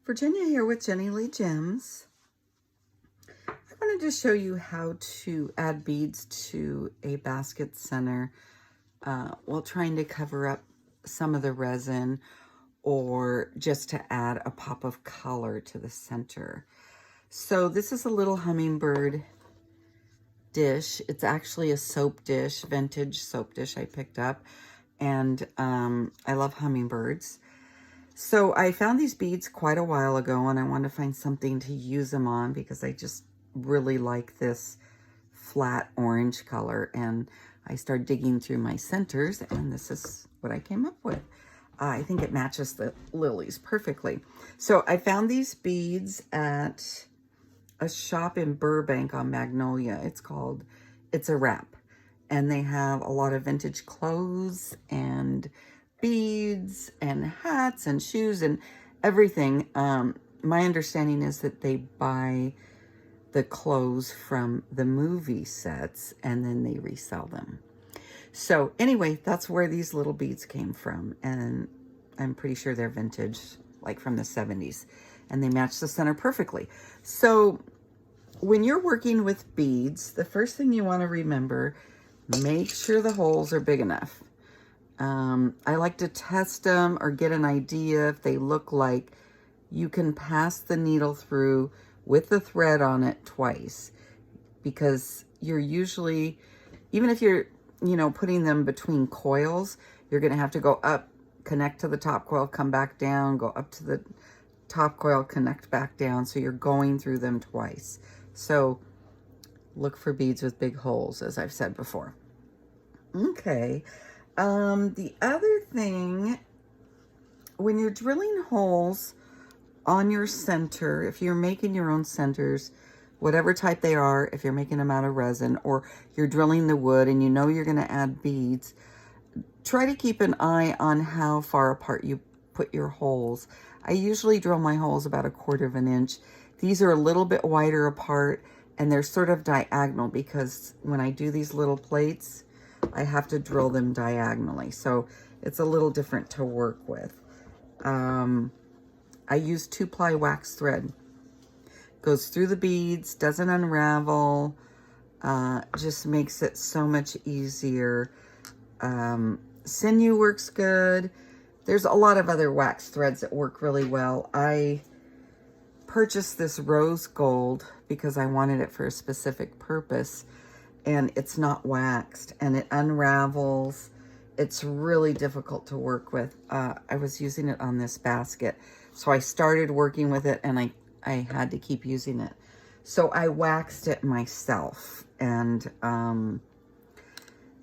Virginia here with Jennie Lee Gems. I wanted to show you how to add beads to a basket center while trying to cover up some of the resin or just to add a pop of color to the center. So this is a little hummingbird dish. It's actually a soap dish, vintage soap dish I picked up, and I love hummingbirds. So I found these beads quite a while ago, and I wanted to find something to use them on because I just really like this flat orange color. And I started digging through my centers, and this is what I came up with. I think it matches the lilies perfectly. So I found these beads at a shop in Burbank on Magnolia. It's a wrap. And they have a lot of vintage clothes and beads and hats and shoes and everything. My understanding is that they buy the clothes from the movie sets and then they resell them. So anyway, that's where these little beads came from. And I'm pretty sure they're vintage, like from the 70s. And they match the center perfectly. So when you're working with beads, the first thing you want to remember, make sure the holes are big enough. I like to test them or get an idea if they look like you can pass the needle through with the thread on it twice, because you're usually, even if you're, putting them between coils, you're going to have to go up, connect to the top coil, come back down, go up to the top coil, connect back down. So you're going through them twice. So look for beads with big holes, as I've said before. Okay. The other thing, when you're drilling holes on your center, if you're making your own centers, whatever type they are, if you're making them out of resin or you're drilling the wood and you know you're going to add beads, try to keep an eye on how far apart you put your holes. I usually drill my holes about 1/4 of an inch. These are a little bit wider apart and they're sort of diagonal because when I do these little plates, I have to drill them diagonally. So it's a little different to work with. I use 2-ply wax thread. Goes through the beads, doesn't unravel, just makes it so much easier. Sinew works good. There's a lot of other wax threads that work really well. I purchased this rose gold because I wanted it for a specific purpose. And it's not waxed and it unravels. It's really difficult to work with. I was using it on this basket. So I started working with it and I had to keep using it. So I waxed it myself. And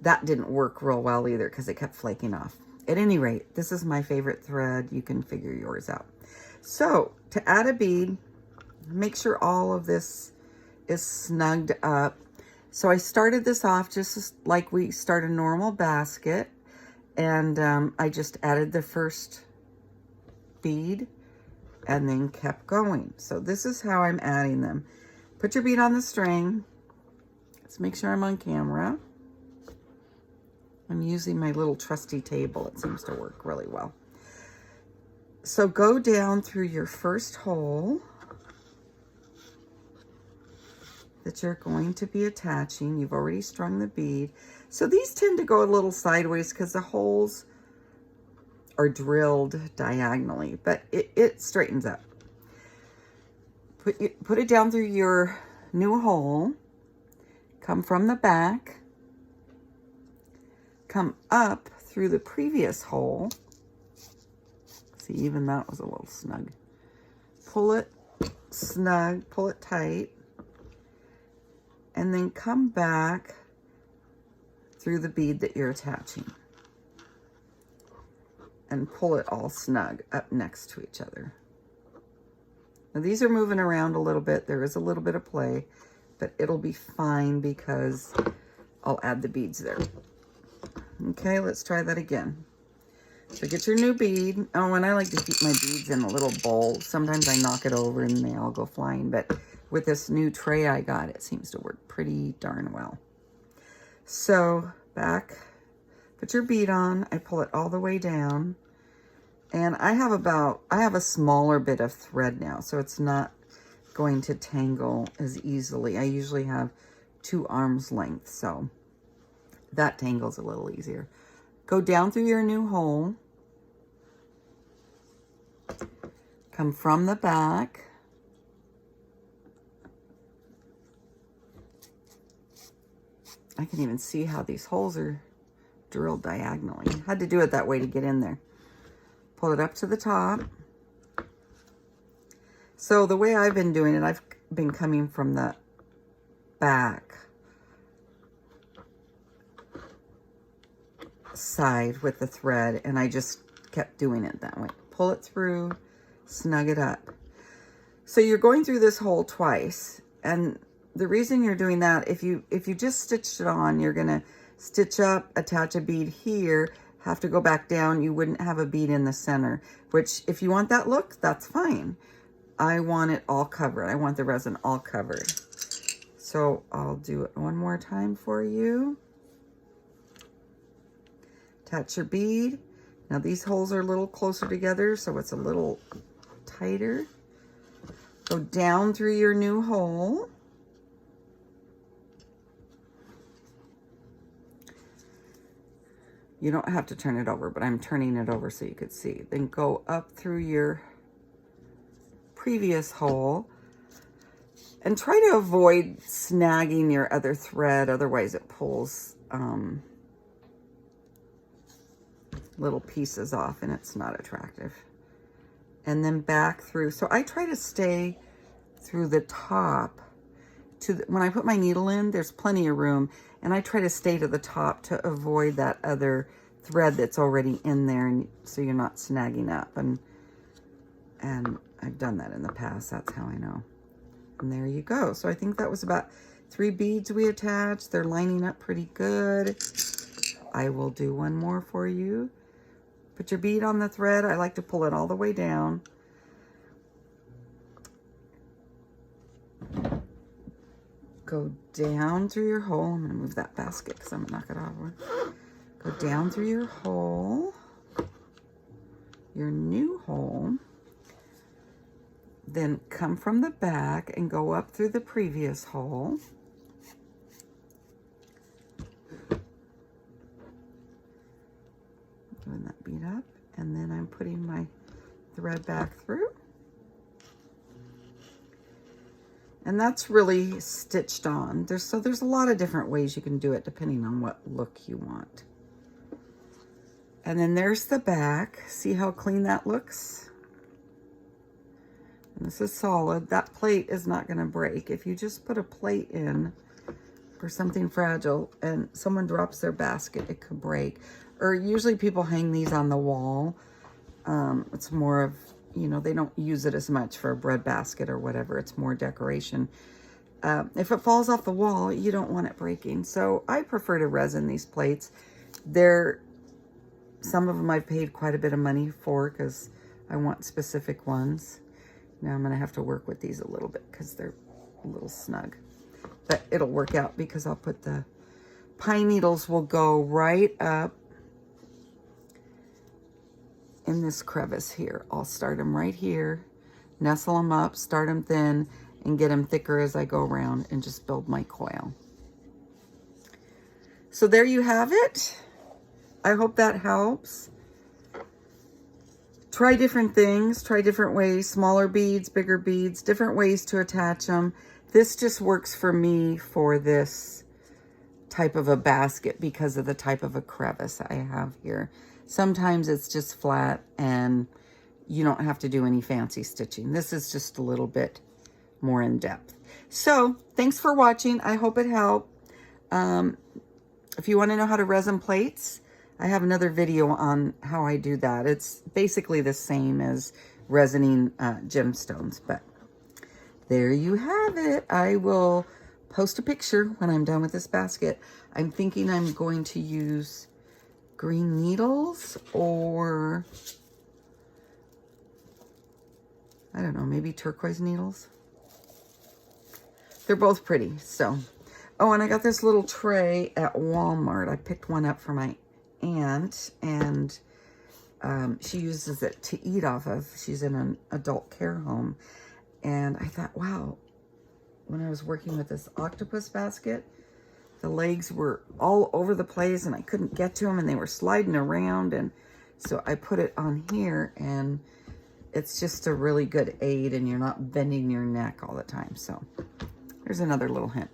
that didn't work real well either because it kept flaking off. At any rate, this is my favorite thread. You can figure yours out. So to add a bead, make sure all of this is snugged up. So I started this off just like we start a normal basket, and I just added the first bead and then kept going. So this is how I'm adding them. Put your bead on the string. Let's make sure I'm on camera. I'm using my little trusty table. It seems to work really well. So go down through your first hole that you're going to be attaching. You've already strung the bead. So these tend to go a little sideways because the holes are drilled diagonally, but it straightens up. Put it down through your new hole. Come from the back. Come up through the previous hole. See, even that was a little snug. Pull it snug, pull it tight. And then come back through the bead that you're attaching. And pull it all snug up next to each other. Now these are moving around a little bit. There is a little bit of play, but it'll be fine because I'll add the beads there. Okay, let's try that again. So get your new bead. Oh, and I like to keep my beads in a little bowl. Sometimes I knock it over and they all go flying, but with this new tray I got, it seems to work pretty darn well. So back, put your bead on. I pull it all the way down And I have a smaller bit of thread now, so it's not going to tangle as easily. I usually have 2 arms length, so that tangles a little easier. Go down through your new hole. Come from the back. I can even see how these holes are drilled diagonally. Had to do it that way to get in there. Pull it up to the top. So the way I've been doing it, I've been coming from the back side with the thread, and I just kept doing it that way. Pull it through, snug it up. So you're going through this hole twice, and the reason you're doing that, if you just stitched it on, you're gonna stitch up, attach a bead here, have to go back down. You wouldn't have a bead in the center, which if you want that look, that's fine. I want it all covered. I want the resin all covered. So I'll do it one more time for you. Attach your bead. Now these holes are a little closer together, so it's a little tighter. Go down through your new hole. You don't have to turn it over, but I'm turning it over so you could see. Then go up through your previous hole and try to avoid snagging your other thread, otherwise it pulls little pieces off and it's not attractive. And then back through. So I try to stay through the top. When I put my needle in, there's plenty of room, and I try to stay to the top to avoid that other thread that's already in there, and so you're not snagging up. And I've done that in the past. That's how I know. And there you go. So I think that was about 3 beads we attached. They're lining up pretty good. I will do one more for you. Put your bead on the thread. I like to pull it all the way down. Go down through your hole. I'm gonna move that basket because I'm gonna knock it off. Go down through your hole, your new hole. Then come from the back and go up through the previous hole. Doing that bead up, and then I'm putting my thread back through. And that's really stitched on. There's a lot of different ways you can do it depending on what look you want. And then there's the back. See how clean that looks? And this is solid. That plate is not going to break. If you just put a plate in for something fragile and someone drops their basket, it could break. Or usually people hang these on the wall. It's more of, you know, they don't use it as much for a bread basket or whatever. It's more decoration. If it falls off the wall, you don't want it breaking. So I prefer to resin these plates. Some of them I've paid quite a bit of money for because I want specific ones. Now I'm going to have to work with these a little bit because they're a little snug. But it'll work out because I'll put the pine needles will go right up in this crevice here. I'll start them right here, nestle them up, start them thin, and get them thicker as I go around and just build my coil. So there you have it. I hope that helps. Try different things, try different ways, smaller beads, bigger beads, different ways to attach them. This just works for me for this type of a basket because of the type of a crevice I have here. Sometimes it's just flat and you don't have to do any fancy stitching. This is just a little bit more in depth. So thanks for watching. I hope it helped. If you want to know how to resin plates, I have another video on how I do that. It's basically the same as resining gemstones, but there you have it. I will post a picture when I'm done with this basket. I'm thinking I'm going to use green needles or, I don't know, maybe turquoise needles. They're both pretty, so. Oh, and I got this little tray at Walmart. I picked one up for my aunt, and She uses it to eat off of. She's in an adult care home. And I thought, wow, when I was working with this octopus basket, the legs were all over the place and I couldn't get to them and they were sliding around. And so I put it on here, and it's just a really good aid, and you're not bending your neck all the time. So there's another little hint.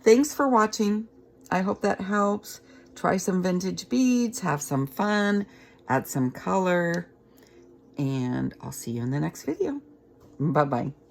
Thanks for watching. I hope that helps. Try some vintage beads, have some fun, add some color, and I'll see you in the next video. Bye-bye.